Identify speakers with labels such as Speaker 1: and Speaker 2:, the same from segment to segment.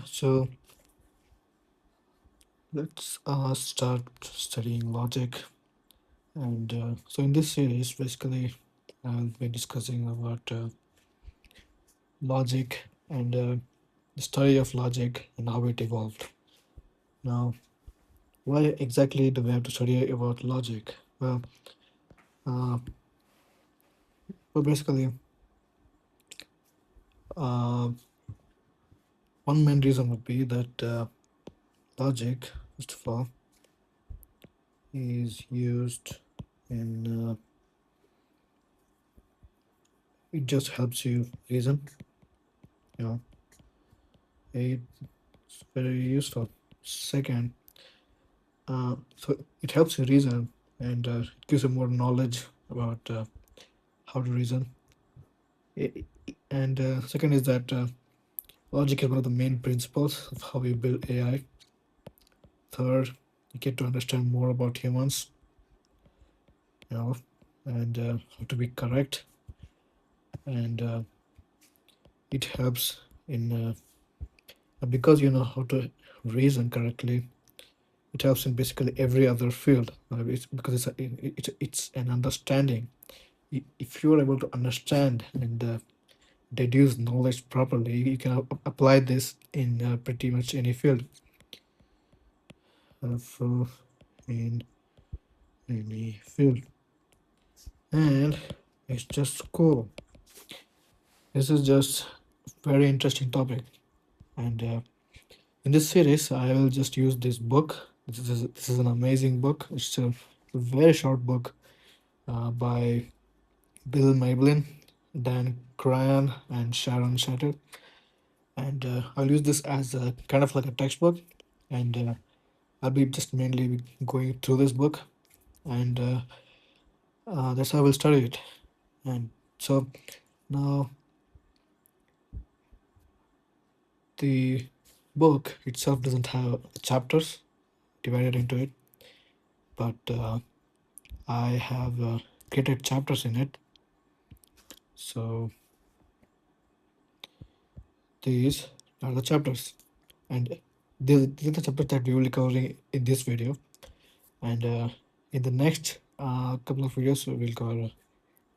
Speaker 1: So let's start studying logic. And so in this series, basically, I'll be discussing about logic and the study of logic and how it evolved. Now, why exactly do we have to study about logic? Uh, well, basically, uh, one main reason would be that logic, first of all, is used in it just helps you reason. You know, it's very useful. Second, so it helps you reason and it gives you more knowledge about how to reason. And second is that logic is one of the main principles of how we build AI. Third, you get to understand more about humans, you know, and how to be correct. And it helps in because you know how to reason correctly. It helps in basically every other field because it's an understanding. If you are able to understand and deduce knowledge properly, you can apply this in pretty much any field. So in any field, and it's just cool. This is just very interesting topic, and in this series, I will just use this book. This is an amazing book. It's a very short book by Bill Mayblin, Dan Cryan, and Shatil. And I'll use this as a kind of like a textbook, and I'll be just mainly going through this book, and that's how I will study it. And so now the book itself doesn't have chapters divided into it, but I have created chapters in it. So these are the chapters, and these are the chapters that we will be covering in this video. And in the next couple of videos, we will cover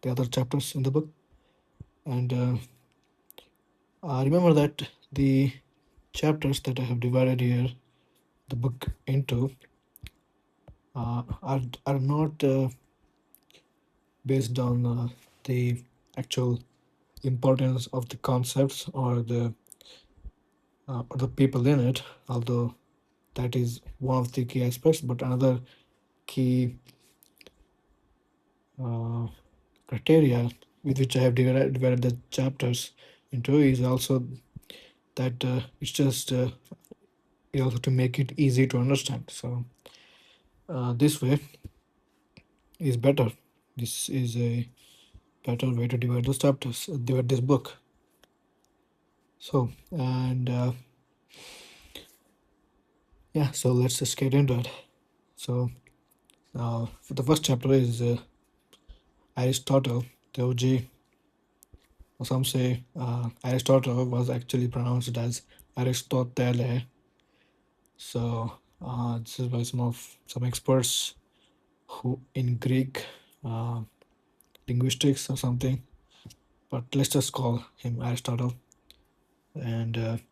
Speaker 1: the other chapters in the book. And remember that the chapters that I have divided here, the book into, are not based on the actual importance of the concepts or the people in it, although that is one of the key aspects. But another key uh, criteria with which I have divided the chapters into is also that it's just also to make it easy to understand. So this way is better. This is a better way to divide those chapters, divide this book. So and yeah, so let's just get into it. So for the first chapter is Aristotle, the OG. Some say Aristotle was actually pronounced as Aristotele. So this is by some experts who in Greek linguistics or something. But let's just call him Aristotle. And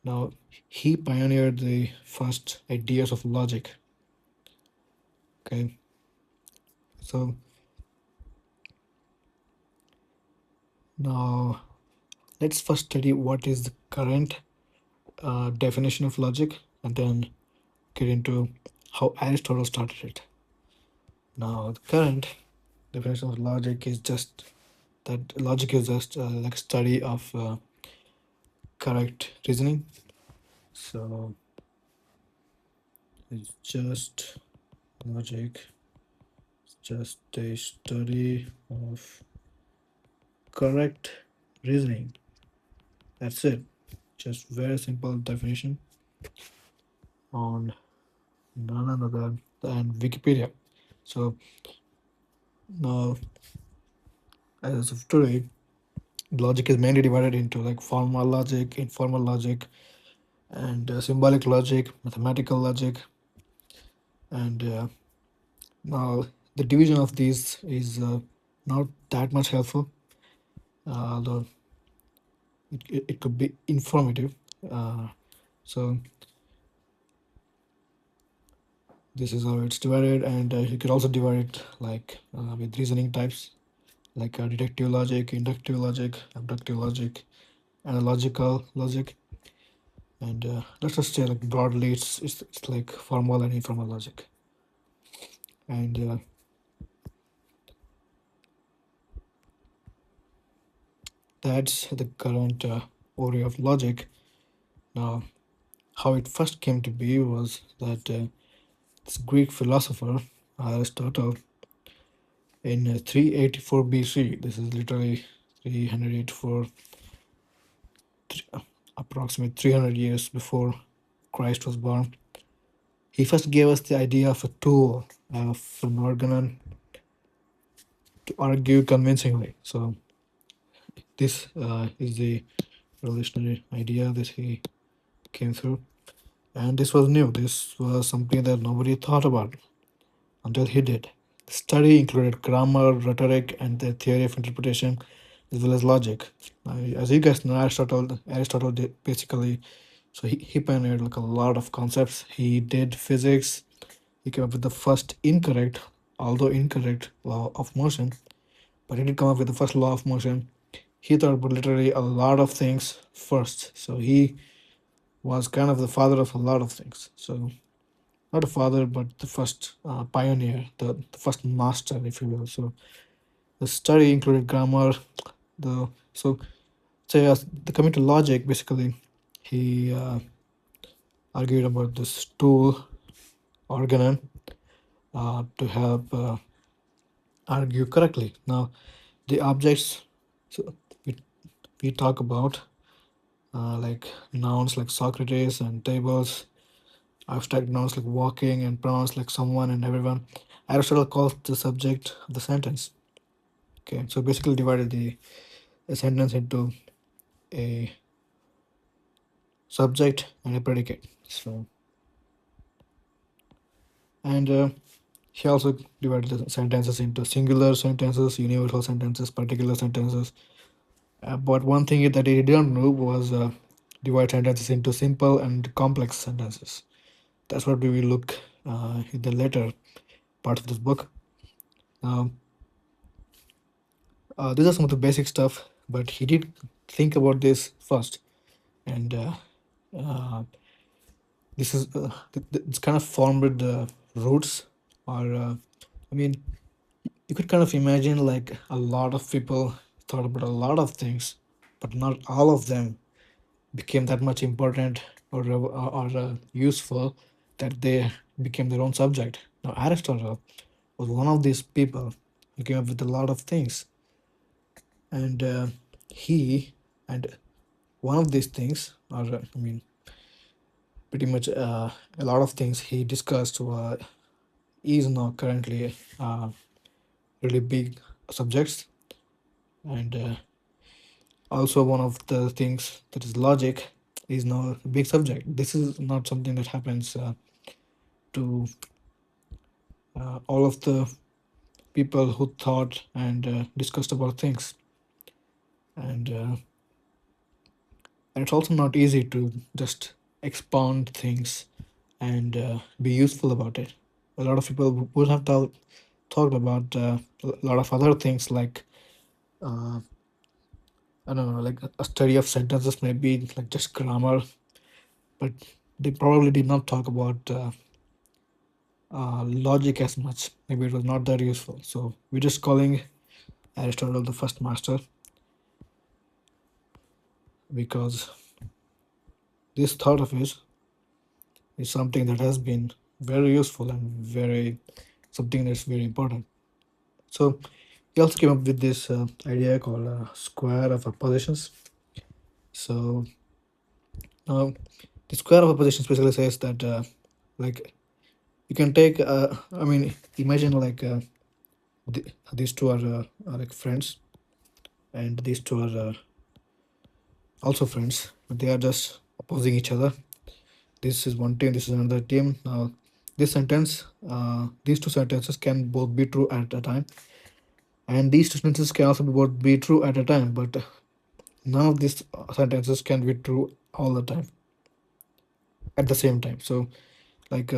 Speaker 1: now he pioneered the first ideas of logic. Okay, so now let's first study what is the current definition of logic, and then get into how Aristotle started it. Now, the current definition of logic is just that logic is just like study of correct reasoning. So it's just logic, it's just a study of correct reasoning. That's it. Just very simple definition on none other than Wikipedia. So now, as of today, logic is mainly divided into like formal logic, informal logic, and symbolic logic, mathematical logic, and now the division of these is not that much helpful, although it could be informative. So this is how it's divided, and you could also divide it like with reasoning types, like deductive logic, inductive logic, abductive logic, analogical logic, and let's just say like broadly, it's like formal and informal logic, and that's the current overview of logic. Now, how it first came to be was that this Greek philosopher Aristotle in 384 BC. This is literally 384, approximately 300 years before Christ was born. He first gave us the idea of a tool, of an organon to argue convincingly. So this is the revolutionary idea that he came through, and this was new. This was something that nobody thought about until he did. The study included grammar, rhetoric, and the theory of interpretation, as well as logic. As you guys know, Aristotle did basically, so he pioneered like a lot of concepts. He did physics. He came up with the first incorrect, although incorrect, law of motion, but he did come up with the first law of motion. He thought about literally a lot of things first. So he was kind of the father of a lot of things. So not a father, but the first pioneer, the first master, if you will. So the study included grammar. The so say as the coming to logic, basically, he argued about this tool organon to help argue correctly. Now, the objects, so we, we talk about like nouns like Socrates and tables, abstract nouns like walking, and pronouns like someone and everyone. Aristotle calls the subject of the sentence. Okay, so basically divided a sentence into a subject and a predicate. So, and he also divided the sentences into singular sentences, universal sentences, particular sentences. But one thing that he didn't know was divide sentences into simple and complex sentences. That's what we will look in the later part of this book. Um, these are some of the basic stuff, but he did think about this first, and this is it's kind of formed the roots, or I mean, you could kind of imagine like a lot of people thought about a lot of things, but not all of them became that much important or useful that they became their own subject. Now, Aristotle was one of these people who came up with a lot of things, and he and one of these things, or I mean, pretty much a lot of things he discussed is now currently really big subjects, and also one of the things that is logic is now a big subject. This is not something that happens to all of the people who thought and discussed about things, and it's also not easy to just expound things and be useful about it. A lot of people would have talked about a lot of other things like uh, I don't know, like a study of sentences, maybe like just grammar, but they probably did not talk about logic as much. Maybe it was not that useful. So we're just calling Aristotle the first master because this thought of his is something that has been very useful and very something that's very important. So he also came up with this idea called square of oppositions. So the square of oppositions basically says that like you can take I mean imagine like these two are like friends, and these two are also friends, but they are just opposing each other. this is one team, this is another team. Now, these two sentences can both be true at a time, and these two sentences can also be both be true at a time. But none of these sentences can be true all the time at the same time. So, like,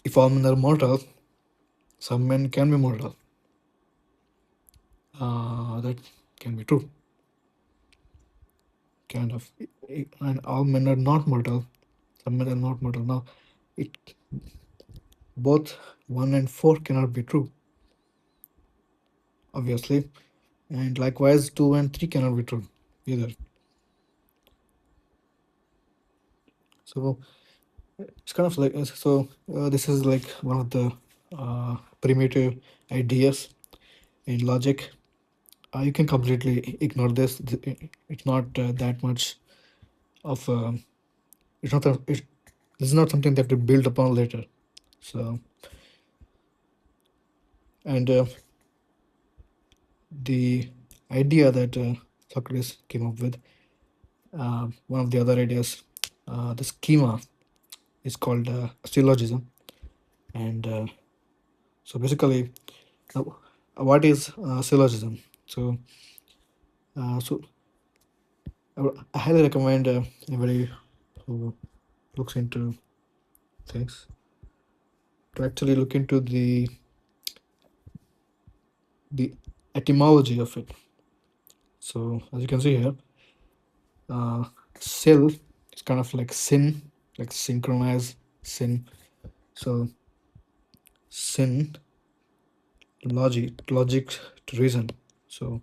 Speaker 1: if all men are mortal, some men can be mortal. That can be true, kind of. And all men are not mortal. Some men are not mortal. Now, it both 1 and 4 cannot be true, obviously, and likewise 2 and 3 cannot be true either. So it's kind of like this is like one of the primitive ideas in logic. You can completely ignore this. It's not that much of it's not this is not something that we build upon later. So and the idea that Socrates came up with, one of the other ideas, the schema is called syllogism. And so basically, uh, what is syllogism? So, so I highly recommend anybody who looks into things to actually look into the etymology of it. So as you can see here, syl is kind of like sin, like synchronize, sin. So sin, logic to reason. So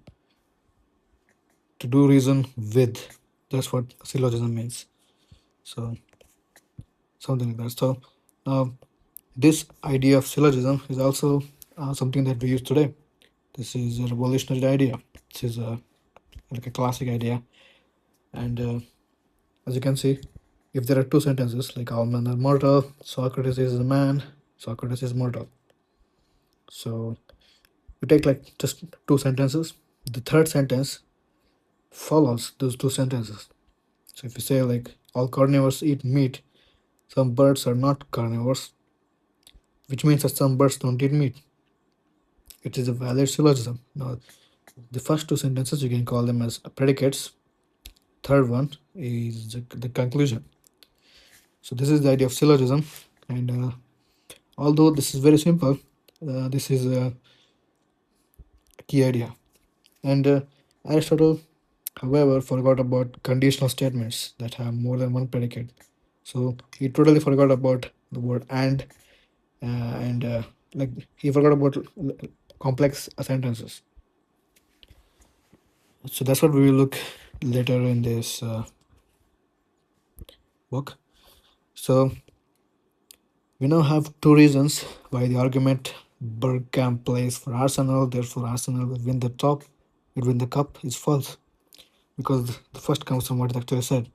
Speaker 1: to do reason with, that's what syllogism means. So something like that. So this idea of syllogism is also something that we use today. This is a revolutionary idea. This is like a classic idea. And as you can see, if there are two sentences like all men are mortal, Socrates is a man, Socrates is mortal. So you take like just two sentences. The third sentence follows those two sentences. So if you say like all carnivores eat meat, some birds are not carnivores, which means that some birds don't eat meat. It is a valid syllogism. Now, the first two sentences you can call them as predicates. Third one is the conclusion. So this is the idea of syllogism, and although this is very simple, this is a key idea. And Aristotle, however, forgot about conditional statements that have more than one predicate. So he totally forgot about the word and like he forgot about complex sentences. So that's what we will look later in this book. So we now have two reasons why the argument Bergkamp plays for Arsenal, therefore Arsenal will win the cup is false. Because the first comes from what it actually said.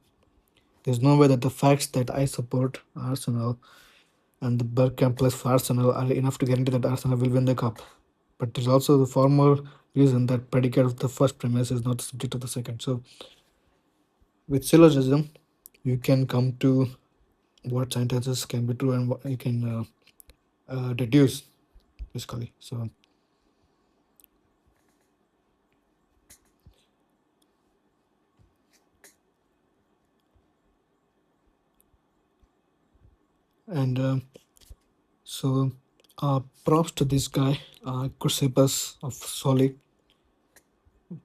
Speaker 1: There's no way that the facts that I support Arsenal and the Bergkamp plays for Arsenal are enough to guarantee that Arsenal will win the cup. But there's also the formal reason that predicate of the first premise is not subject to the second. So with syllogism, you can come to what sentences can be true and what you can deduce, basically. So and so props to this guy, Chrysippus of Soli,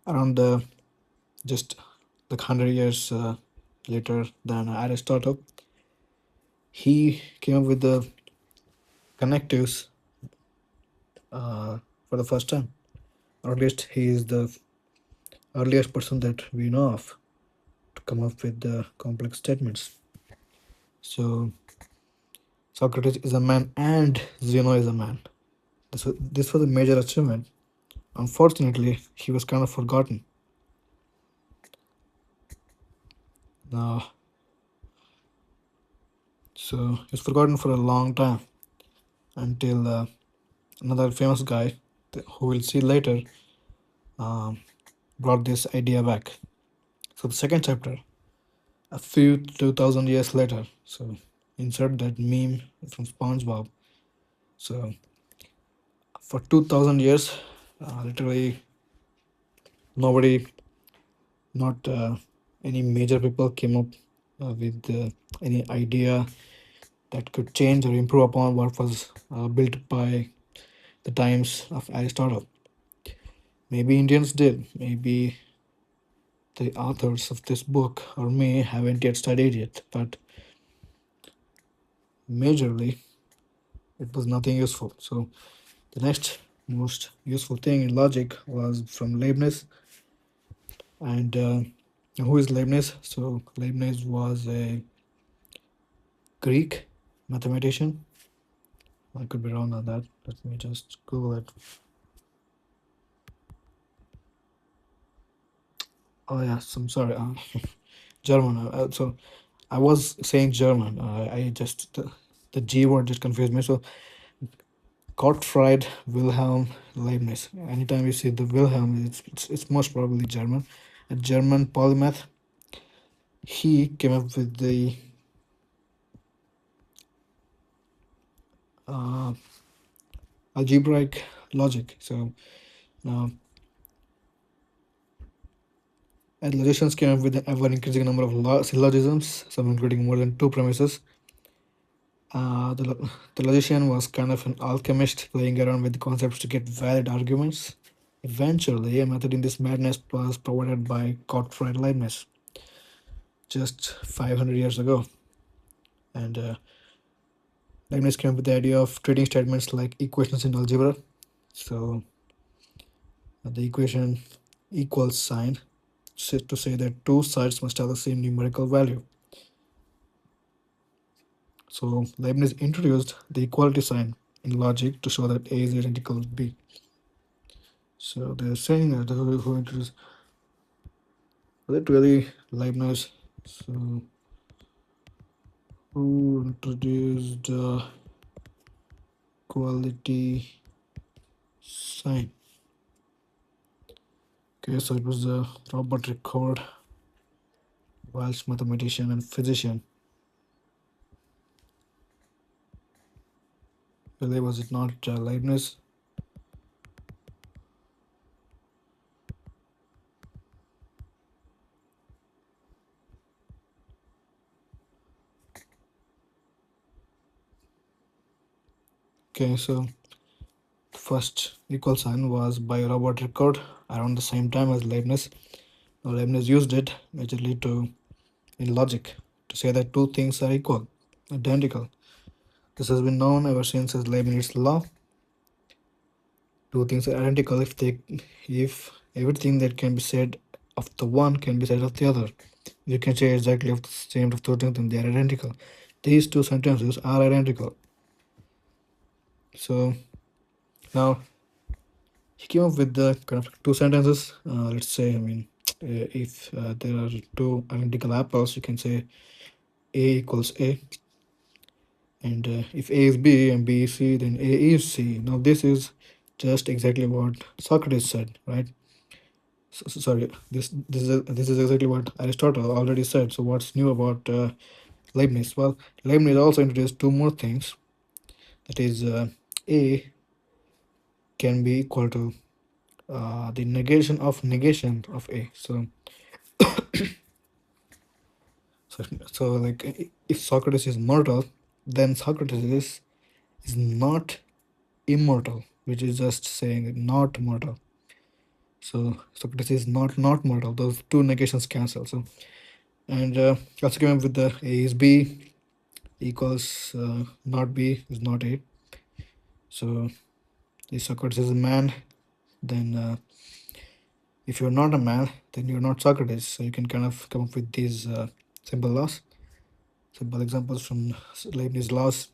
Speaker 1: around the just like 100 years later than Aristotle. He came up with the connectives for the first time, or at least he is the earliest person that we know of to come up with the complex statements. So Socrates is a man and Zeno is a man. This was a major achievement. Unfortunately, he was kind of forgotten. Now, so he's forgotten for a long time until another famous guy, who we'll see later, brought this idea back. So the second chapter, a few 2000 years later. So insert that meme from SpongeBob. So for 2000 years, literally nobody, not any major people came up with any idea that could change or improve upon what was built by the times of Aristotle. Maybe Indians did, maybe the authors of this book or me haven't yet studied it, but majorly it was nothing useful. So the next most useful thing in logic was from Leibniz. And who is Leibniz? So Leibniz was a Greek mathematician. I could be wrong on that. Let me just Google it. Oh yes, I'm sorry. German. So I was saying German. I just the G word just confused me. So Gottfried Wilhelm Leibniz. Anytime you see the Wilhelm, it's most probably German. A German polymath. He came up with the uh, algebraic logic. So now, and logicians came up with an ever increasing number of syllogisms, some including more than two premises. The logician was kind of an alchemist playing around with the concepts to get valid arguments. Eventually, a method in this madness was provided by Gottfried Leibniz just 500 years ago. And Leibniz came up with the idea of treating statements like equations in algebra. So the equation equals sign to say that two sides must have the same numerical value. So Leibniz introduced the equality sign in logic to show that A is identical to B. So they're saying that who introduced, was it really Leibniz? So who introduced equality sign? Okay, so it was Robert Ricord, Welsh mathematician and physician. Really, was it not Leibniz? Okay, so first equal sign was by Robert Ricord around the same time as Leibniz. Now Leibniz used it majorly to in logic to say that two things are equal, identical. This has been known ever since as Leibniz's law. Two things are identical if everything that can be said of the one can be said of the other. You can say exactly of the same of two things and they are identical. These two sentences are identical. So now he came up with the kind of two sentences. Let's say, I mean, if there are two identical apples, you can say A equals A. And if A is B and B is C, then A is C. Now this is just exactly what Socrates said, right? Sorry, this is exactly what Aristotle already said. So what's new about Leibniz? Well, Leibniz also introduced two more things. That is, A can be equal to the negation of A. So like if Socrates is mortal, then Socrates is not immortal, which is just saying not mortal. So Socrates is not mortal. Those two negations cancel. So and also came up with the A is B equals not B is not A. So if Socrates is a man, then if you're not a man, then you're not Socrates. So you can kind of come up with these simple laws, simple examples from Leibniz laws.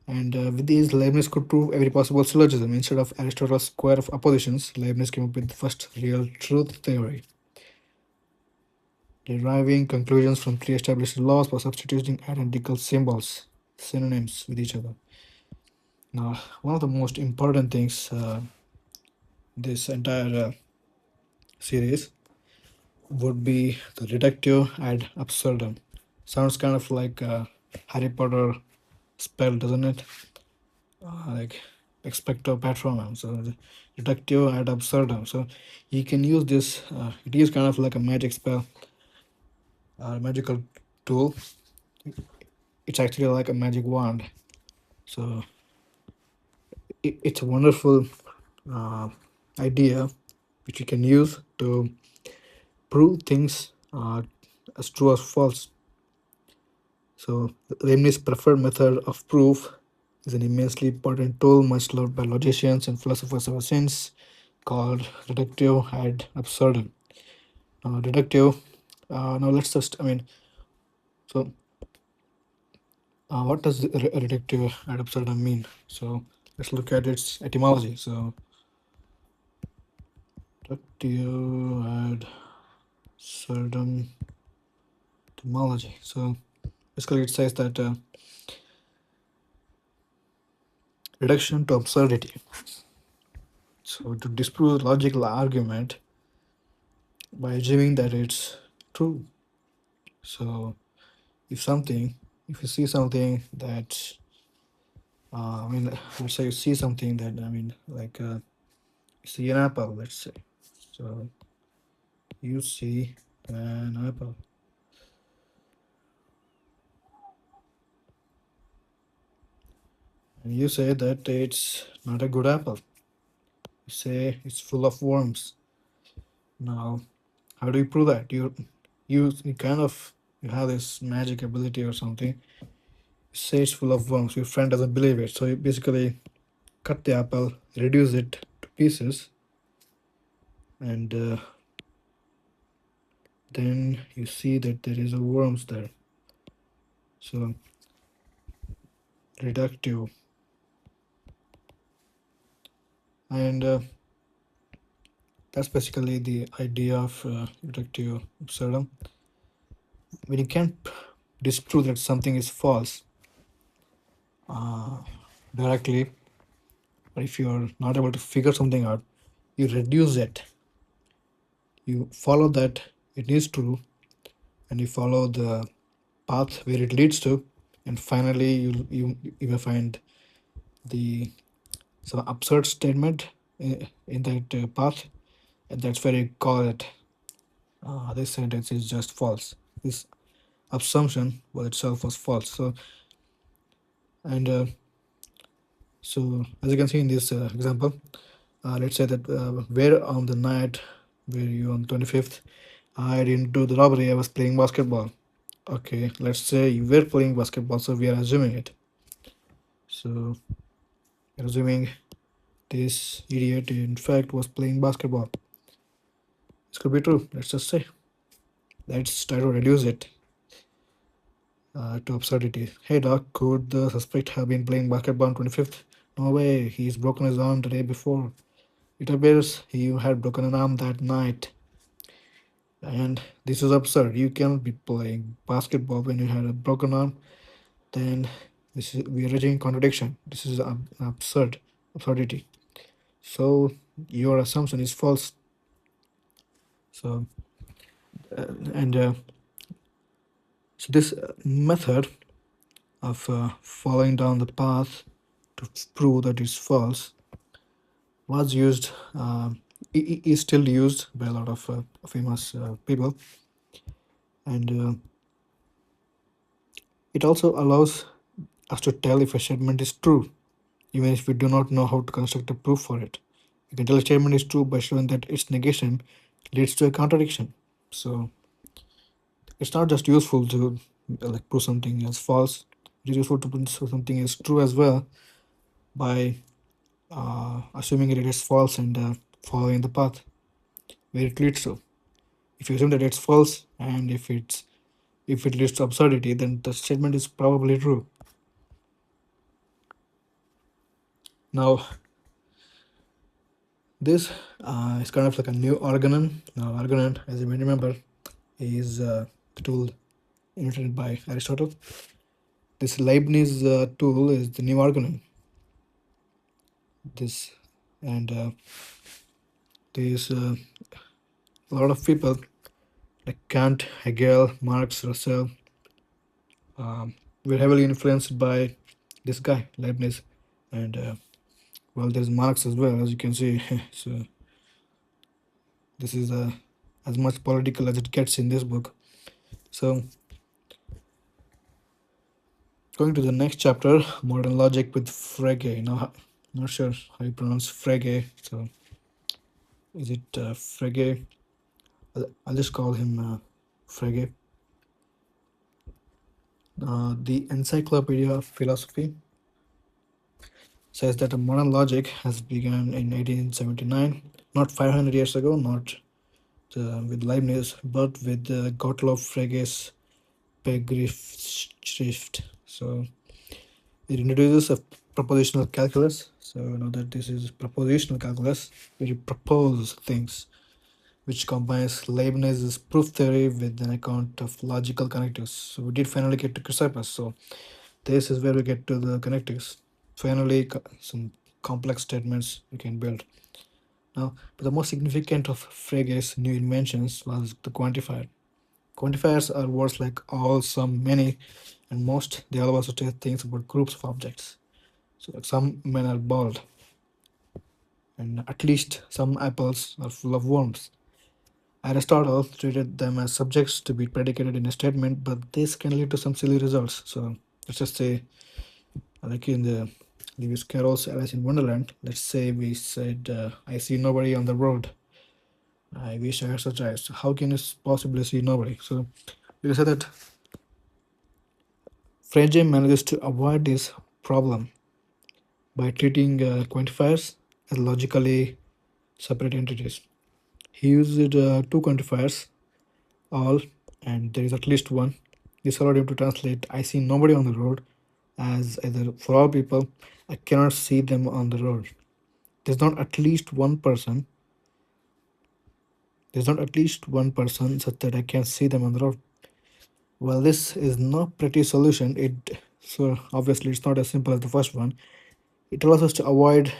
Speaker 1: And with these, Leibniz could prove every possible syllogism. Instead of Aristotle's square of oppositions, Leibniz came up with the first real truth theory, deriving conclusions from pre-established laws by substituting identical symbols, synonyms with each other. Now, one of the most important things this entire series would be the reductio ad absurdum. Sounds kind of like a Harry Potter spell, doesn't it? Like expecto patronum. So the reductio ad absurdum. So you can use this. It is kind of like a magic spell, magical tool. It's actually like a magic wand. So it's a wonderful uh, idea which you can use to prove things as true as false. So Leibniz's preferred method of proof is an immensely important tool much loved by logicians and philosophers ever since, called reductio ad absurdum. Now, reductio. Now let's just. I mean, so what does reductio ad absurdum mean? So let's look at its etymology. So reductio ad absurdum etymology. So basically, it says that reduction to absurdity. So to disprove a logical argument by assuming that it's true. So if you see something that, I mean, let's say you see something that, I mean, like you see an apple, let's say. So you see an apple. And you say that it's not a good apple. You say it's full of worms. Now, how do you prove that? You kind of you have this magic ability or something. You say it's full of worms. Your friend doesn't believe it. So you basically cut the apple, reduce it to pieces, and then you see that there is a worms there. So reductive, and that's basically the idea of reductive absurdum. When you can't disprove that something is false uh, directly, or if you are not able to figure something out, you reduce it. You follow that it is true, and you follow the path where it leads to, and finally you will find the some absurd statement in that path, and that's where you call it this sentence is just false. This assumption was itself was false. So and so as you can see in this example, let's say that where on the night where you on 25th, I didn't do the robbery. I was playing basketball. Okay, let's say you were playing basketball, so we are assuming it. So assuming this idiot in fact was playing basketball. This could be true. Let's just say. Let's try to reduce it to absurdity. Hey doc, could the suspect have been playing basketball on 25th? No way, he's broken his arm the day before. It appears he had broken an arm that night. And this is absurd. You cannot be playing basketball when you had a broken arm. Then we are reaching contradiction. This is absurdity. So your assumption is false. So and so this method of following down the path to prove that it's false was used, is still used by a lot of famous people, and it also allows us to tell if a statement is true, even if we do not know how to construct a proof for it. We can tell a statement is true by showing that its negation leads to a contradiction. So it's not just useful to like prove something as false; it is useful to prove something is true as well by assuming it is false and following the path where it leads to. If you assume that it's false and if it leads to absurdity, then the statement is probably true. Now, this is kind of like a new organon. Now, organon, as you may remember, is the tool invented by Aristotle. This Leibniz tool is the new organon. This and there's a lot of people like Kant, Hegel, Marx, Russell, um, were heavily influenced by this guy, Leibniz. And well, there's Marx as well, as you can see. So this is as much political as it gets in this book. So going to the next chapter, modern logic with Frege. Not sure how you pronounce Frege. So is it Frege? I'll just call him Frege. The Encyclopedia of Philosophy says that a modern logic has begun in 1879, not 500 years ago, not with Leibniz, but with Gottlob Frege's Begriffsschrift. So it introduces a propositional calculus. So you know that this is propositional calculus, where you propose things, which combines Leibniz's proof theory with an account of logical connectives. So we did finally get to Chrysippus. So this is where we get to the connectives. Finally, some complex statements we can build. Now, but the most significant of Frege's new inventions was the quantifier. Quantifiers are words like all, some, many, and most. They all also say things about groups of objects. So like some men are bald, and at least some apples are full of worms. Aristotle treated them as subjects to be predicated in a statement, but this can lead to some silly results. So let's just say, like in the Lewis Carroll's Alice in Wonderland, let's say we said, I see nobody on the road. I wish I had such eyes. How can you possibly see nobody? So you say that Frege manages to avoid this problem by treating quantifiers as logically separate entities. He used two quantifiers, all, and there is at least one. This allowed him to translate I see nobody on the road as either for all people, I cannot see them on the road. There's not at least one person. There's not at least one person such that I can see them on the road. Well, this is not pretty solution. It so obviously it's not as simple as the first one. It allows us to avoid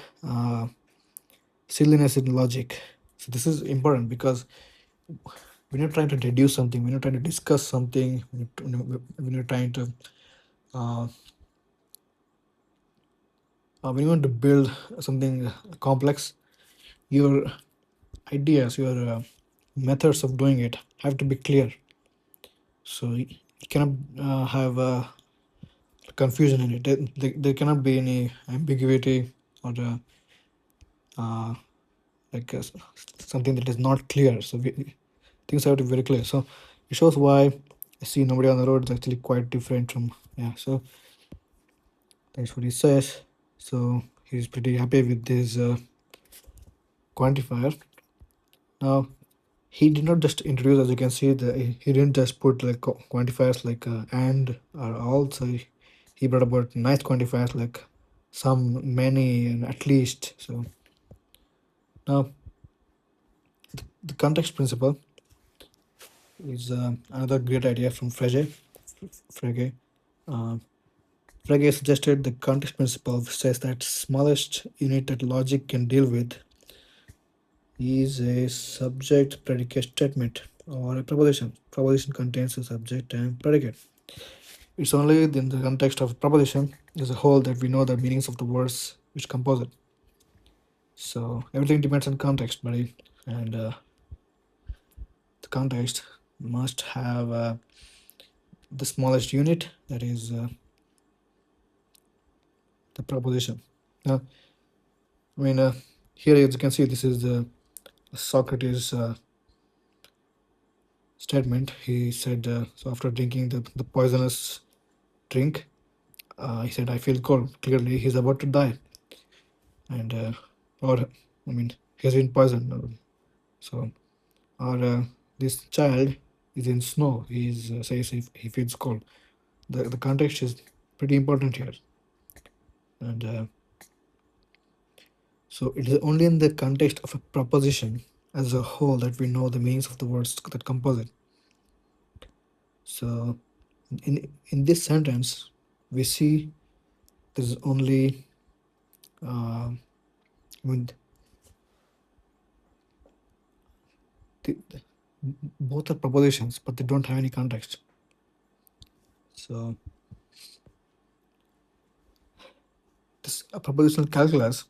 Speaker 1: silliness in logic. So this is important because when you're trying to deduce something, when you're trying to discuss something, when you're trying to uh, when you want to build something complex, your ideas, your methods of doing it have to be clear. So you cannot have confusion in it. There cannot be any ambiguity or uh, like something that is not clear. So things have to be very clear. So it shows why I see nobody on the road is actually quite different from So that's what he says. So he's pretty happy with this quantifier. Now he did not just introduce, as you can see, he didn't just put like quantifiers like and or all. So he brought about nice quantifiers like some, many, and at least. So now the context principle is another great idea from Frege. Uh, Frege suggested the context principle, which says that smallest unit that logic can deal with is a subject predicate statement or a proposition. Proposition contains a subject and predicate. It's only in the context of proposition as a whole that we know the meanings of the words which compose it. So everything depends on context, buddy, and the context must have the smallest unit, that is the proposition. Now, I mean, here as you can see, this is the Socrates statement. He said, so after drinking the poisonous drink, he said, I feel cold. Clearly, he's about to die. And, or, I mean, he has been poisoned. So, or this child is in snow. He says he feels cold. The context is pretty important here. And so it is only in the context of a proposition as a whole that we know the meanings of the words that compose it. So in this sentence, we see there is only I mean, the, Both are propositions, but they don't have any context. So this propositional calculus,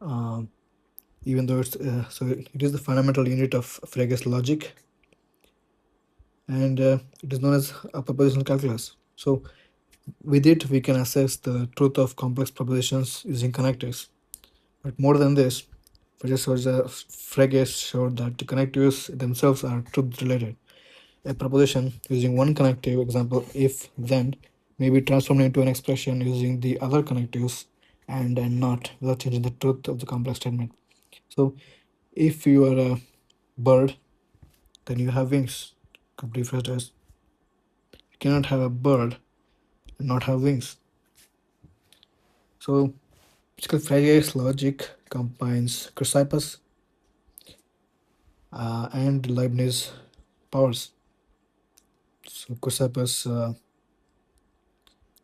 Speaker 1: um, even though it is the fundamental unit of Frege's logic, and it is known as a propositional calculus. So with it, we can assess the truth of complex propositions using connectives. But more than this, Frege showed that the connectives themselves are truth related. A proposition using one connective, example if then, may be transformed into an expression using the other connectives and not, without changing the truth of the complex statement. So if you are a bird, then you have wings. Could be phrased as you cannot have a bird and not have wings. So basically Frege's logic combines Chrysippus and Leibniz powers. So Chrysippus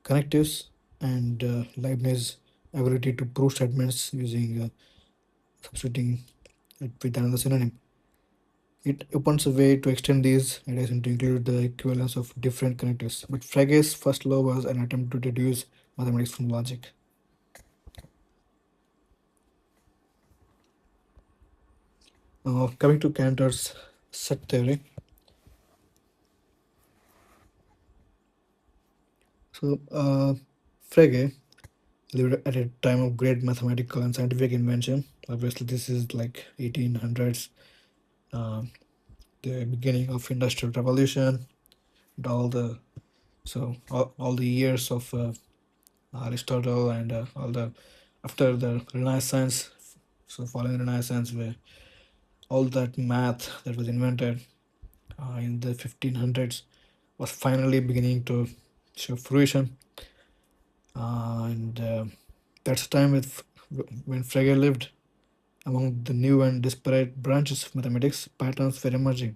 Speaker 1: connectives and Leibniz ability to prove statements using substituting it with another synonym. It opens a way to extend these ideas and to include the equivalence of different connectives. But Frege's first law was an attempt to deduce mathematics from logic. Coming to Cantor's set theory. So Frege lived at a time of great mathematical and scientific invention. Obviously, this is like 1800s, uh, the beginning of industrial revolution, and all the years of Aristotle and all the after the Renaissance. So following Renaissance, where all that math that was invented in the 1500s was finally beginning to show fruition, and that's time when Frege lived. Among the new and disparate branches of mathematics, patterns were emerging.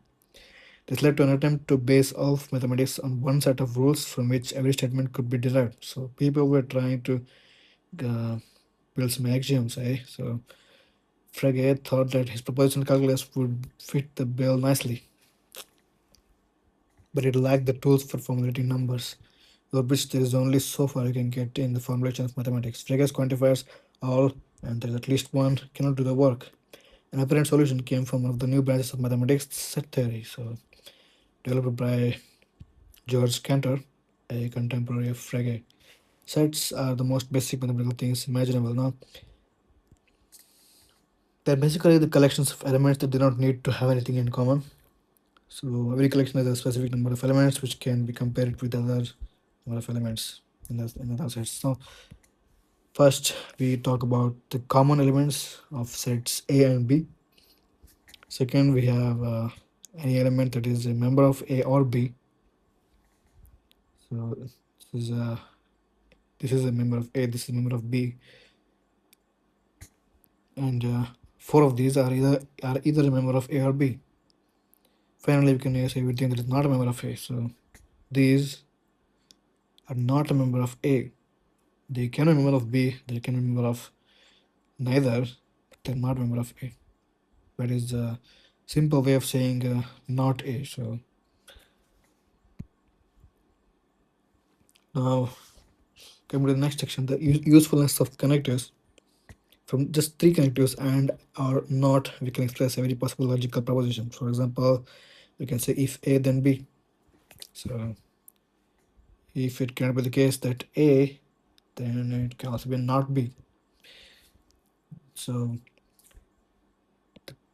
Speaker 1: This led to an attempt to base all of mathematics on one set of rules from which every statement could be derived. So people were trying to uh, build some axioms, eh? So Frege thought that his propositional calculus would fit the bill nicely, but it lacked the tools for formulating numbers, of which there is only so far you can get in the formulation of mathematics. Frege's quantifiers all, and there is at least one, cannot do the work. An apparent solution came from one of the new branches of mathematics, set theory. So developed by George Cantor, a contemporary of Frege. Sets are the most basic mathematical things imaginable. Now, they're basically the collections of elements that do not need to have anything in common. So every collection has a specific number of elements which can be compared with other number of elements in other sets. So first we talk about the common elements of sets A and B. Second, we have any element that is a member of A or B. So this is a member of A, this is a member of B, and four of these are either a member of A or B. Finally, we can say everything that is not a member of A. So these are not a member of A. They can be a member of B. They can be a member of neither. But they're not a member of A. That is a simple way of saying not A. So now coming to the next section, the usefulness of connectives. From just three connectives and or not, we can express every possible logical proposition. For example, we can say if A then B. So if it cannot be the case that A, then it can also be not B. So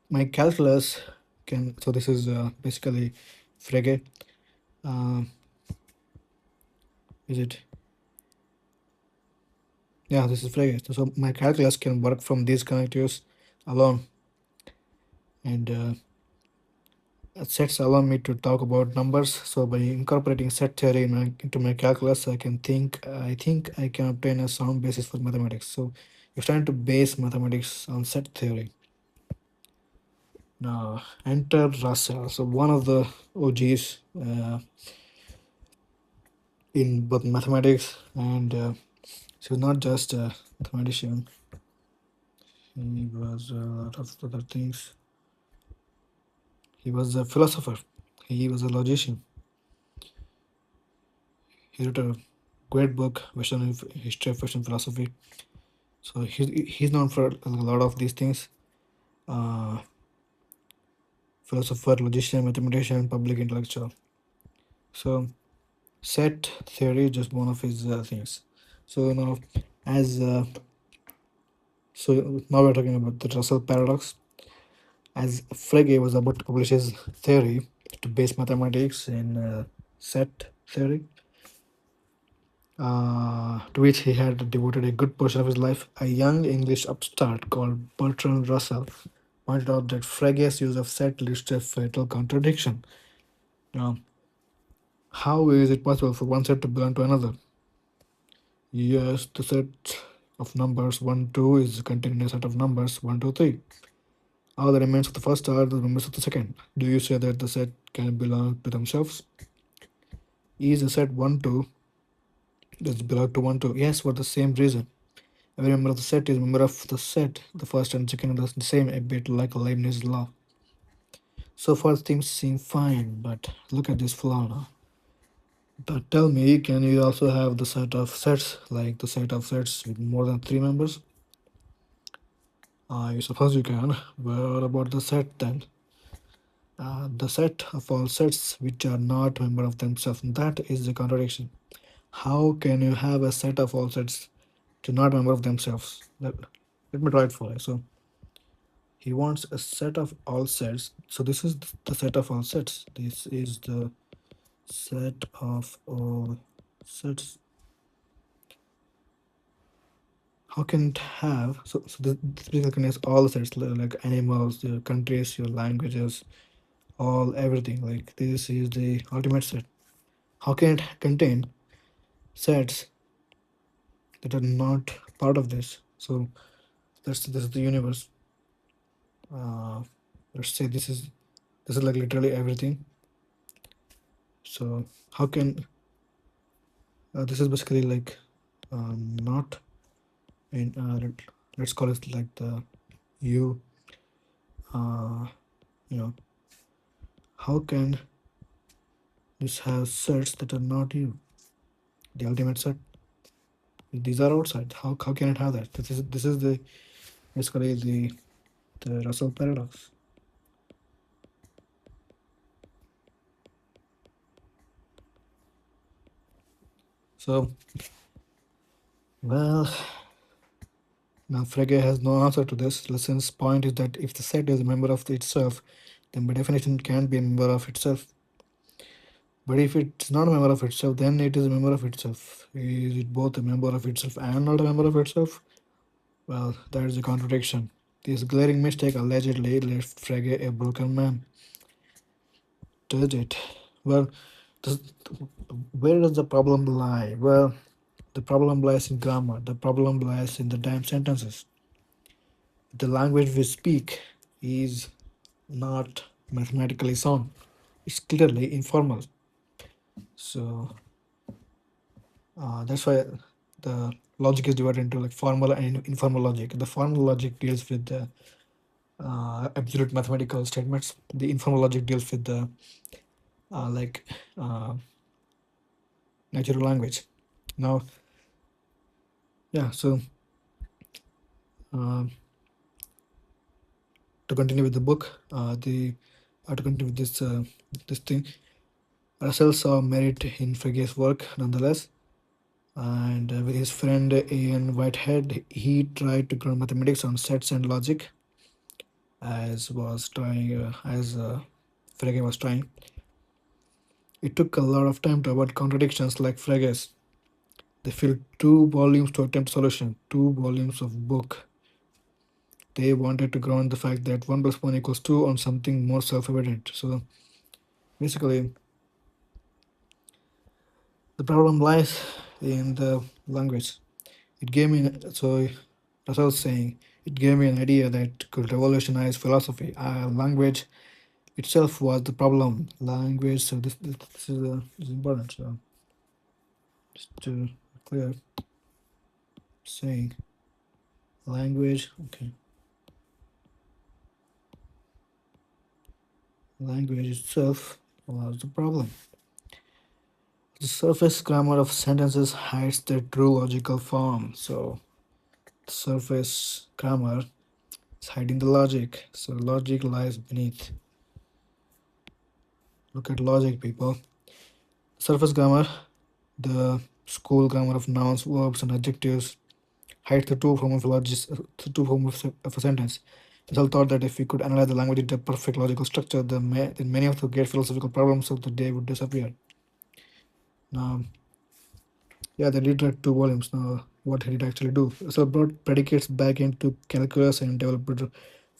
Speaker 1: my calculus can, so this is basically Frege. Uh, is it? Yeah, this is Frege. So my calculus can work from these connectives alone. And sets allow me to talk about numbers. So by incorporating set theory into my calculus, I think I can obtain a sound basis for mathematics. So you're trying to base mathematics on set theory. Now enter Russell. So one of the OGs in both mathematics and she was not just a mathematician. He was a lot of other things. He was a philosopher. He was a logician. He wrote a great book, Western History of Western Philosophy. So he's known for a lot of these things. Uh, Philosopher, logician, mathematician, public intellectual. So set theory is just one of his things. So now, as so now we're talking about the Russell paradox. As Frege was about to publish his theory to base mathematics in set theory, to which he had devoted a good portion of his life, a young English upstart called Bertrand Russell pointed out that Frege's use of set leads to a fatal contradiction. Now, how is it possible for one set to belong to another? Yes, the set of numbers 1, 2 is contained in a set of numbers 1, 2, 3. All the remains of the first are the members of the second. Do you say that the set can belong to themselves? Is the set 1, 2 does it belong to 1, 2? Yes, for the same reason. Every member of the set is a member of the set. The first and second are the same, a bit like Leibniz law. So far, things seem fine, but look at this flaw now. But tell me, can you also have the set of sets, like the set of sets with more than 3 members? I suppose you can. What about the set then? The set of all sets which are not member of themselves. That is the contradiction. How can you have a set of all sets to not member of themselves? Let me try it for you. So he wants a set of all sets. So this is the set of all sets. This is the set of all sets. How can it have so this basically contains all the sets like animals, your countries, your languages, all everything. Like this is the ultimate set. How can it contain sets that are not part of this? So this is the universe. Uh, let's say this is like literally everything. So how can this is basically like not in let's call it like the you you know how can this have sets that are not you, the ultimate set? These are outside. How can it have that? This is the basically the Russell paradox. So well, now Frege has no answer to this. Lesson's point is that if the set is a member of itself, then by definition it can't be a member of itself. But if it's not a member of itself, then it is a member of itself. Is it both a member of itself and not a member of itself? Well, that is a contradiction. This glaring mistake allegedly left Frege a broken man. Does it? Well, does, where does the problem lie? Well, the problem lies in grammar. The problem lies in the damn sentences. The language we speak is not mathematically sound. It's clearly informal. So that's why the logic is divided into like formal and informal logic. The formal logic deals with the absolute mathematical statements. The informal logic deals with the like natural language. Now, yeah. So uh, to continue with the book, to continue with this thing, Russell saw merit in Frege's work nonetheless, and with his friend Ian Whitehead, he tried to ground mathematics on sets and logic, as Frege was trying. It took a lot of time to avoid contradictions like Frege's. They filled 2 volumes to attempt solution, 2 volumes of book. They wanted to ground the fact that 1 plus 1 equals 2 on something more self-evident. So basically, the problem lies in the language. It gave me so as I was saying, it gave me an idea that could revolutionize philosophy. Language itself was the problem. Language. So this is important. So just to clear, saying language. Okay. Language itself was the problem. The surface grammar of sentences hides their true logical form. So, surface grammar is hiding the logic. So, logic lies beneath. Look at logic, people. Surface grammar, the school grammar of nouns, verbs, and adjectives, hides the true form of the true form of a sentence. It's all thought that if we could analyze the language into a perfect logical structure, then many of the great philosophical problems of the day would disappear. Now, yeah, they did write 2 volumes. Now, what did it actually do? So, brought predicates back into calculus and developed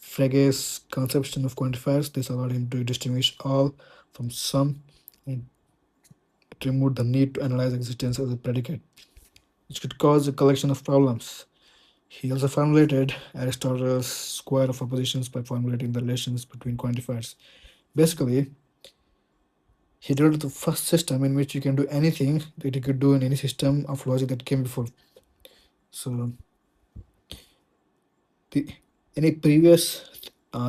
Speaker 1: Frege's conception of quantifiers. This allowed him to distinguish all from some, and it removed the need to analyze existence as a predicate, which could cause a collection of problems. He also formulated Aristotle's square of oppositions by formulating the relations between quantifiers. Basically, he developed the first system in which you can do anything that you could do in any system of logic that came before. So, the, any previous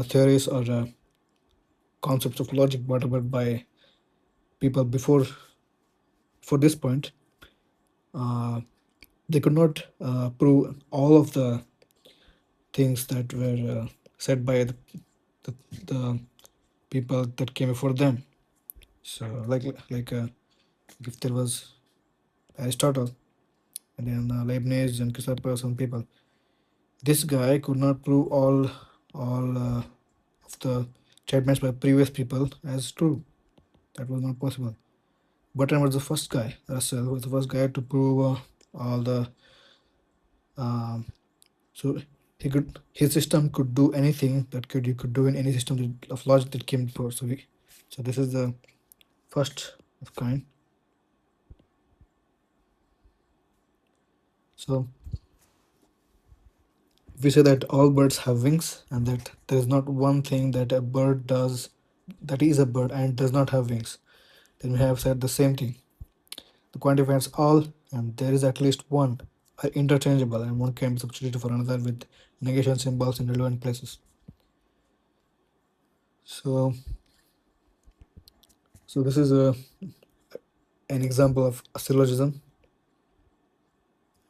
Speaker 1: theories or concepts of logic brought about by people before this point, uh, they could not prove all of the things that were said by the, the people that came before them. So, if there was Aristotle and then Leibniz and Chrysippus and people, this guy could not prove all of the statements by previous people as true. That was not possible. Button was the first guy. Russell was the first guy to prove all the. Um, so his system could do anything that you could do in any system of logic that came before. So this is the first of kind. So we say that all birds have wings and that there is not one thing that a bird does that is a bird and does not have wings. Then we have said the same thing. The quantifiers all and there is at least one are interchangeable and one can be substituted for another with negation symbols in relevant places. So, so this is an example of a syllogism,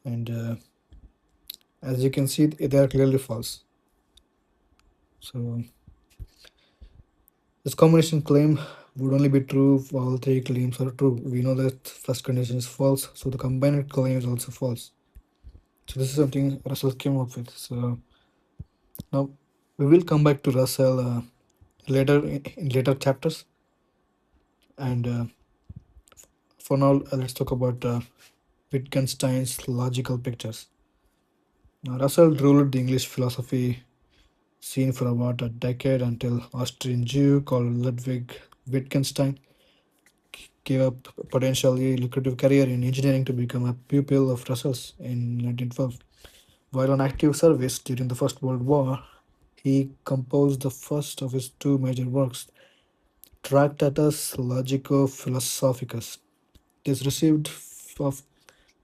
Speaker 1: and as you can see, they are clearly false. So, this combination claim would only be true if all three claims are true. We know that first condition is false, so the combined claim is also false. So this is something Russell came up with. So now we will come back to Russell later in later chapters, and for now, let's talk about Wittgenstein's logical pictures. Now, Russell ruled the English philosophy scene for about a decade until Austrian Jew called Ludwig Wittgenstein gave up a potentially lucrative career in engineering to become a pupil of Russell's in 1912. While on active service during the First World War, he composed the first of his two major works, Tractatus Logico-Philosophicus. This received of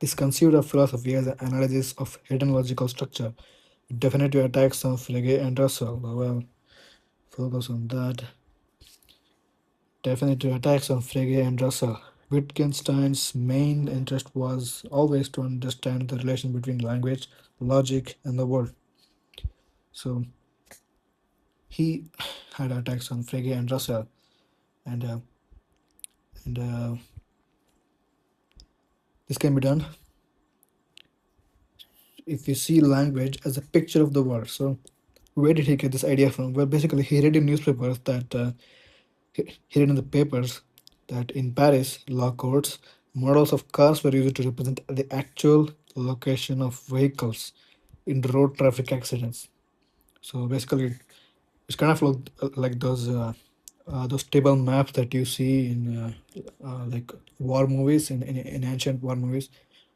Speaker 1: this conceived of philosophy as an analysis of hidden logical structure, definitive attacks on Frege and Russell. Well, focus on that. Definitive attacks on Frege and Russell. Wittgenstein's main interest was always to understand the relation between language, logic, and the world. So he had attacks on Frege and Russell, and and this can be done if we see language as a picture of the world. So where did he get this idea from? Well, basically, he read in newspapers that he read in the papers that in Paris law courts, models of cars were used to represent the actual location of vehicles in road traffic accidents. So basically, it's kind of like those table maps that you see in like war movies in ancient war movies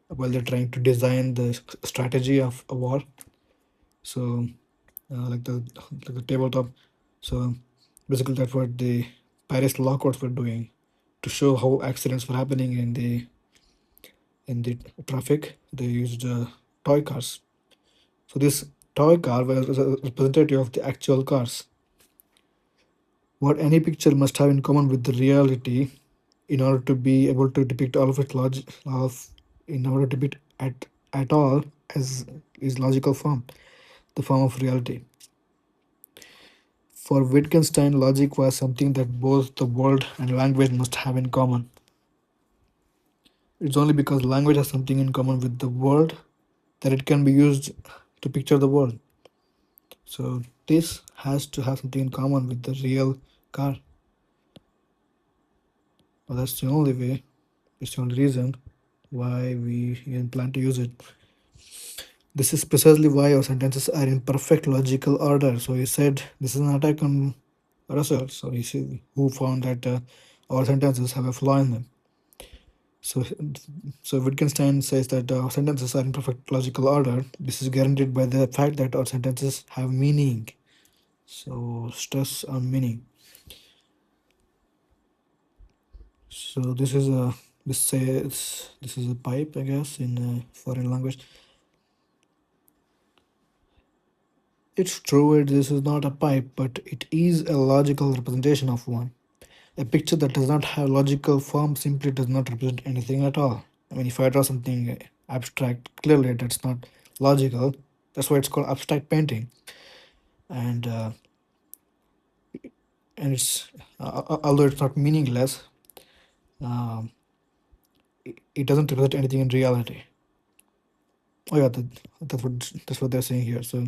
Speaker 1: while they're trying to design the strategy of a war. So like the tabletop. So basically, that's what the Paris law courts were doing to show how accidents were happening in the traffic. They used toy cars. So this toy car was a representative of the actual cars. What any picture must have in common with the reality in order to be able to depict all of its in order to depict at all as is logical form, the form of reality. For Wittgenstein, logic was something that both the world and language must have in common. It's only because language has something in common with the world that it can be used to picture the world. So this has to have something in common with the real car. Well, that's the only way. It's the only reason why we even plan to use it. This is precisely why our sentences are in perfect logical order. So he said this is an attack on Russell. So he said, who found that our sentences have a flaw in them. So, so Wittgenstein says that our sentences are in perfect logical order. This is guaranteed by the fact that our sentences have meaning. So stress on meaning. So this is a pipe, I guess, in a foreign language. It's true, this is not a pipe, but it is a logical representation of one. A picture that does not have logical form simply does not represent anything at all. I mean, if I draw something abstract, clearly that's not logical. That's why it's called abstract painting. And it's although it's not meaningless, um, it doesn't represent anything in reality. Oh yeah, that's what they're saying here. So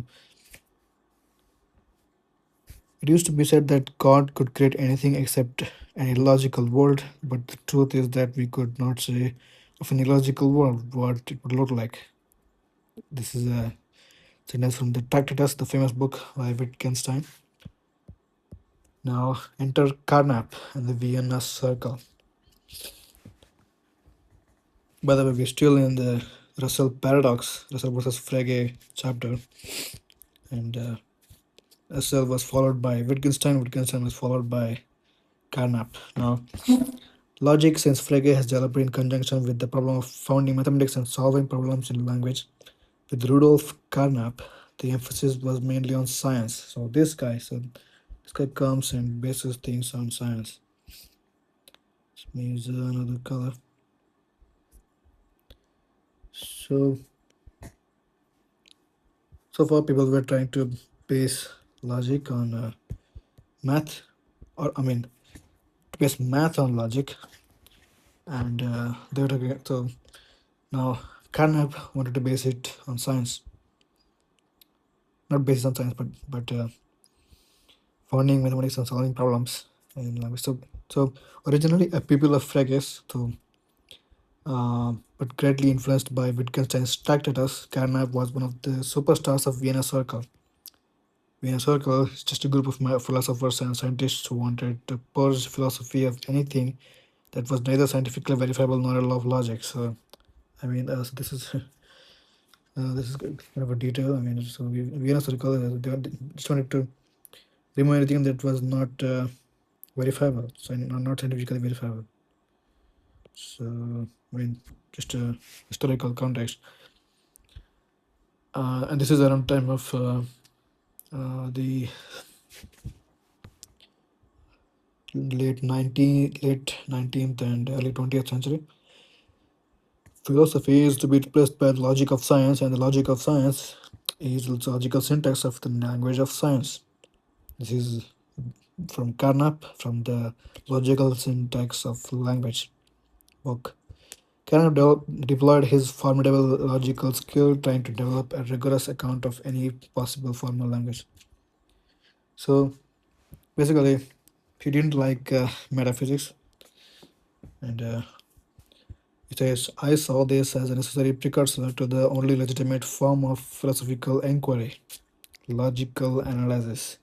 Speaker 1: it used to be said that God could create anything except an illogical world, but the truth is that we could not say of an illogical world what it would look like. This is a sentence from the Tractatus, the famous book by Wittgenstein. Now enter Carnap and the Vienna Circle. By the way, we're still in the Russell paradox, Russell versus Frege chapter, and Russell was followed by Wittgenstein. Wittgenstein was followed by Carnap. Now, logic, since Frege has developed in conjunction with the problem of founding mathematics and solving problems in language, with Rudolf Carnap, the emphasis was mainly on science. So this guy comes and bases things on science. Let me use another color. So so far people were trying to base logic on math, or I mean, to base math on logic, and they were talking. So now Carnap wanted to base it on science, not based on science, but founding mathematics and solving problems in language. So originally a pupil of Frege's, but greatly influenced by Wittgenstein's Tractatus, Carnap was one of the superstars of Vienna Circle. Vienna Circle is just a group of philosophers and scientists who wanted to purge philosophy of anything that was neither scientifically verifiable nor a law of logic. So, I mean, so this is kind of a detail. I mean, so Vienna Circle they just wanted to remove anything that was not verifiable, so not scientifically verifiable. So, I mean, just a historical context. And this is around time of the late 19th and early 20th century. Philosophy is to be replaced by the logic of science, and the logic of science is the logical syntax of the language of science. This is from Carnap, from the Logical Syntax of Language book. Carnap deployed his formidable logical skill trying to develop a rigorous account of any possible formal language. So basically, he didn't like metaphysics, and it says, I saw this as a necessary precursor to the only legitimate form of philosophical inquiry, logical analysis.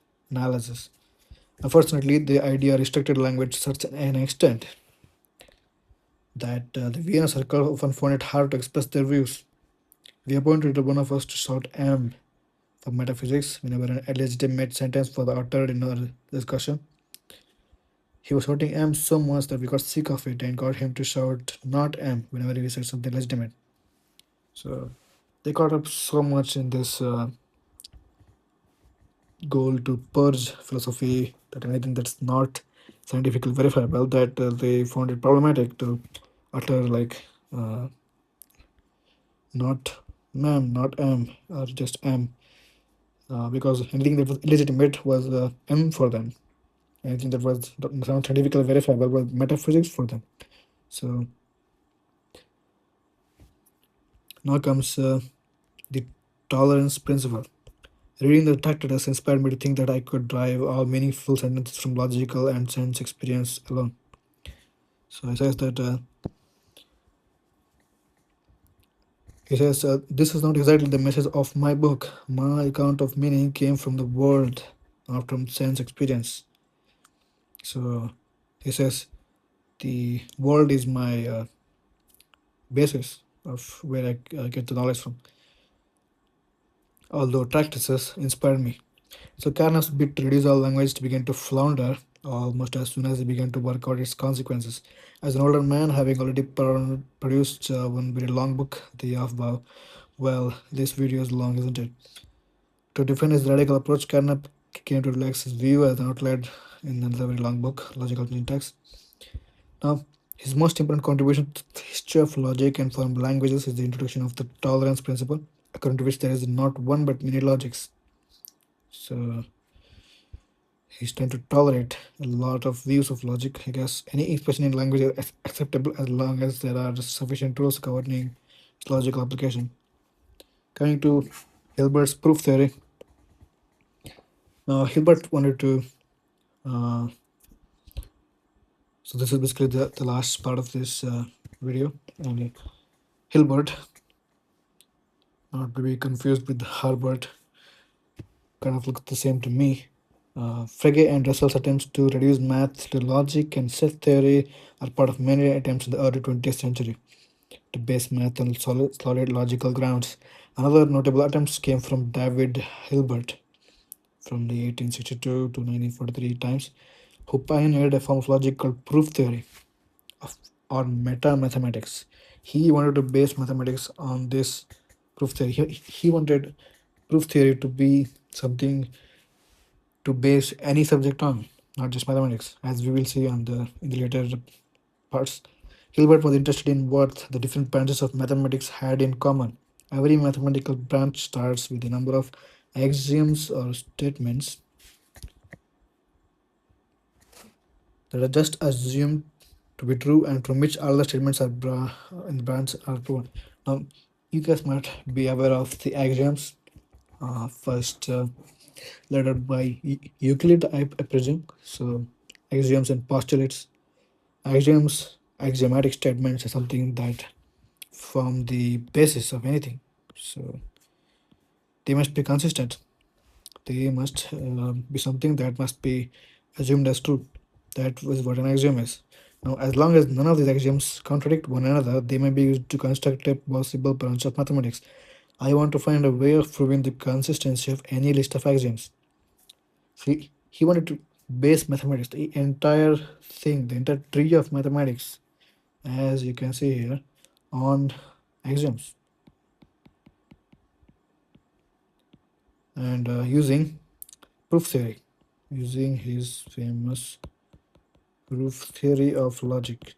Speaker 1: Unfortunately, the idea restricted language to such an extent that the Vienna Circle often found it hard to express their views. We appointed one of us to shout M for metaphysics whenever an illegitimate sentence was uttered in our discussion. He was shouting M so much that we got sick of it and got him to shout not M whenever we said something legitimate. So they caught up so much in this goal to purge philosophy, that anything that's not scientifically verifiable, that they found it problematic to utter like not ma'am, not am, or just am, because anything that was illegitimate was M for them. Anything that was not scientifically verifiable was metaphysics for them. So now comes the tolerance principle. Reading the Tractatus inspired me to think that I could drive all meaningful sentences from logical and sense experience alone. So he says, this is not exactly the message of my book. My account of meaning came from the world, not from sense experience. So he says, the world is my basis of where I get the knowledge from. Although Tractatus inspired me. So Carnap's bid to reduce all language began to flounder almost as soon as he began to work out its consequences. As an older man, having already produced one very long book, The Of Bow, well, this video is long, isn't it? To defend his radical approach, Carnap came to relax his view as an outlined in another very long book, Logical Syntax. Now, his most important contribution to the history of logic and formal languages is the introduction of the tolerance principle, according to which there is not one but many logics. So he's trying to tolerate a lot of views of logic. I guess any expression in language is acceptable as long as there are sufficient rules governing its logical application. Coming to Hilbert's proof theory. Now, Hilbert wanted to. Uh, so this is basically the last part of this video. And Hilbert, not to be confused with Herbert, kind of looks the same to me. Frege and Russell's attempts to reduce math to logic and set theory are part of many attempts in the early 20th century to base math on solid logical grounds. Another notable attempts came from David Hilbert from the 1862 to 1943 times, who pioneered a form of logic called proof theory of, or meta mathematics. He wanted to base mathematics on this proof theory. He wanted proof theory to be something to base any subject on, not just mathematics, as we will see on in the later parts. Hilbert was interested in what the different branches of mathematics had in common. Every mathematical branch starts with a number of axioms or statements that are just assumed to be true and from which all the statements are in the branch are proven. Now, you guys might be aware of the axioms. First, led out by Euclid, I presume. So, axioms and postulates. Axioms, axiomatic statements are something that form the basis of anything. So, they must be consistent. They must be something that must be assumed as true. That was what an axiom is. Now, as long as none of these axioms contradict one another, they may be used to construct a possible branch of mathematics. I want to find a way of proving the consistency of any list of axioms. See, he wanted to base mathematics, the entire thing, the entire tree of mathematics, as you can see here, on axioms. And using proof theory, using his famous proof theory of logic.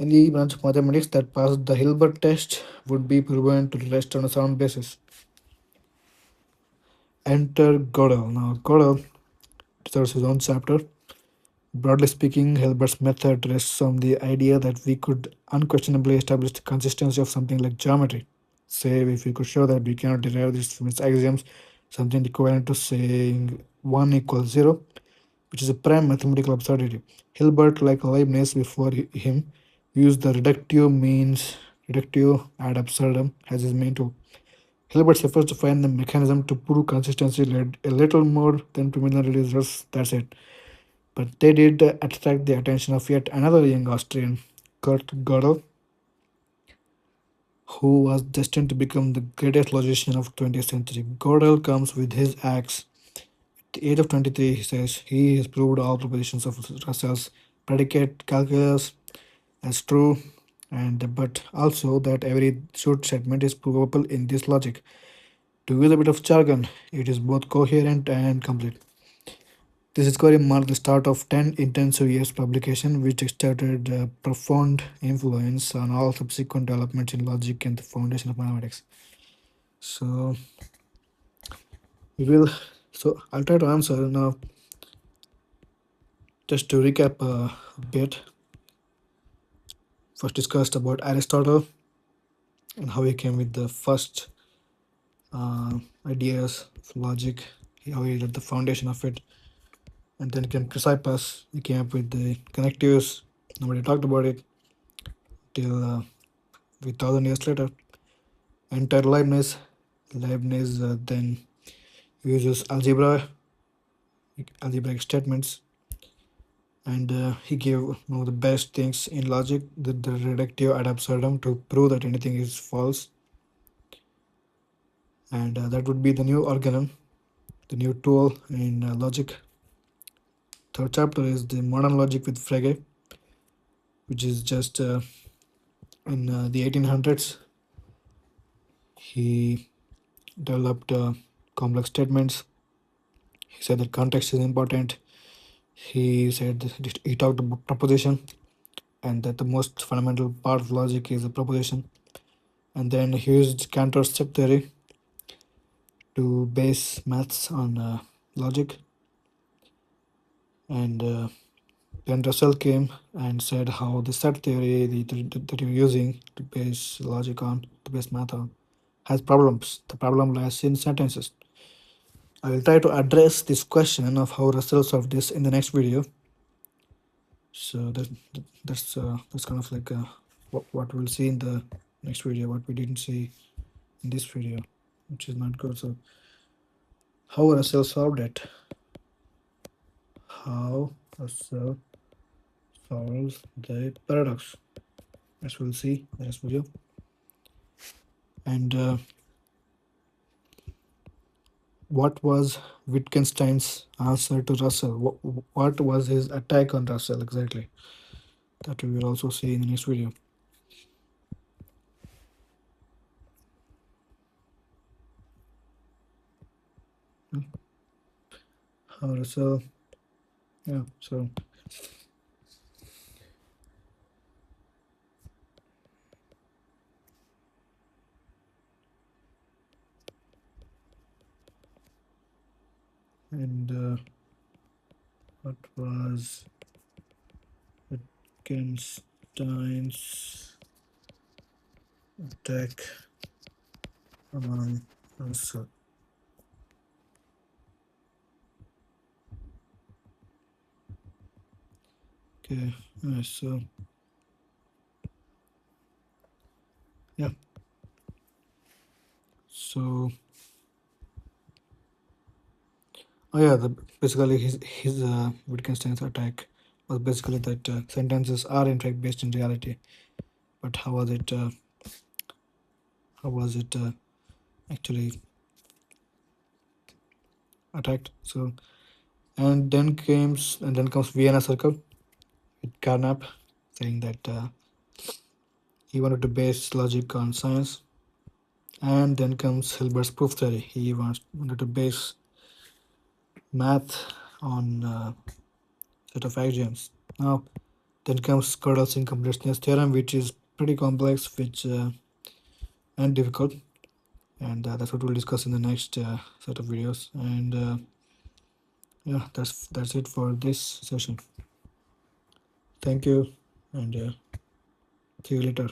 Speaker 1: Any branch of mathematics that passed the Hilbert test would be proven to rest on a sound basis. Enter Gödel. Now, Gödel deserves his own chapter. Broadly speaking, Hilbert's method rests on the idea that we could unquestionably establish the consistency of something like geometry. Say, if we could show that we cannot derive this from its axioms, something equivalent to saying 1 equals 0, which is a prime mathematical absurdity. Hilbert, like Leibniz before him, used the reductio ad absurdum as his main tool. Hilbert's efforts to find the mechanism to prove consistency led a little more than preliminary results, that's it. But they did attract the attention of yet another young Austrian, Kurt Gödel, who was destined to become the greatest logician of 20th century. Gödel comes with his axe. At the age of 23, he says he has proved all propositions of Russell's predicate calculus as true, and but also that every should statement is provable in this logic. To use a bit of jargon, it is both coherent and complete. This discovery marked the start of 10 intensive years publication, which exerted profound influence on all subsequent developments in logic and the foundation of mathematics. So we will. So I'll try to answer now. Just to recap a bit, first discussed about Aristotle and how he came with the first ideas of logic, how he laid the foundation of it, and then came Chrysippus. He came up with the connectives. Nobody talked about it till 1,000 years later. Enter Leibniz. Leibniz then uses algebraic statements, and he gave one of the best things in logic, the reductio ad absurdum, to prove that anything is false. And that would be the new organon, the new tool in logic. Third chapter is the modern logic with Frege, which is just in the 1800s. He developed complex statements. He said that context is important. He said he talked about proposition, and that the most fundamental part of logic is a proposition. And then he used Cantor's step theory to base maths on logic. And then Russell came and said how the set theory that you're using to base logic on, to base math on, has problems. The problem lies in sentences. I will try to address this question of how Russell solved this in the next video. So that's kind of like what we'll see in the next video, what we didn't see in this video, which is not good. So how Russell solved it? How Russell solves the paradox, as we'll see in the next video. And what was Wittgenstein's answer to Russell? What was his attack on Russell exactly? That we will also see in the next video. How Russell, yeah, so and what was Wittgenstein's attack on Russell? Okay, so yeah, so basically his Wittgenstein's attack was basically that sentences are in fact based in reality, but how was it actually attacked? So and then comes Vienna Circle with Carnap saying that he wanted to base logic on science. And then comes Hilbert's proof theory. He wanted to base math on set of axioms. Now, then comes Gödel's incompleteness theorem, which is pretty complex, and difficult, and that's what we'll discuss in the next set of videos. And yeah, that's it for this session. Thank you, and see you later.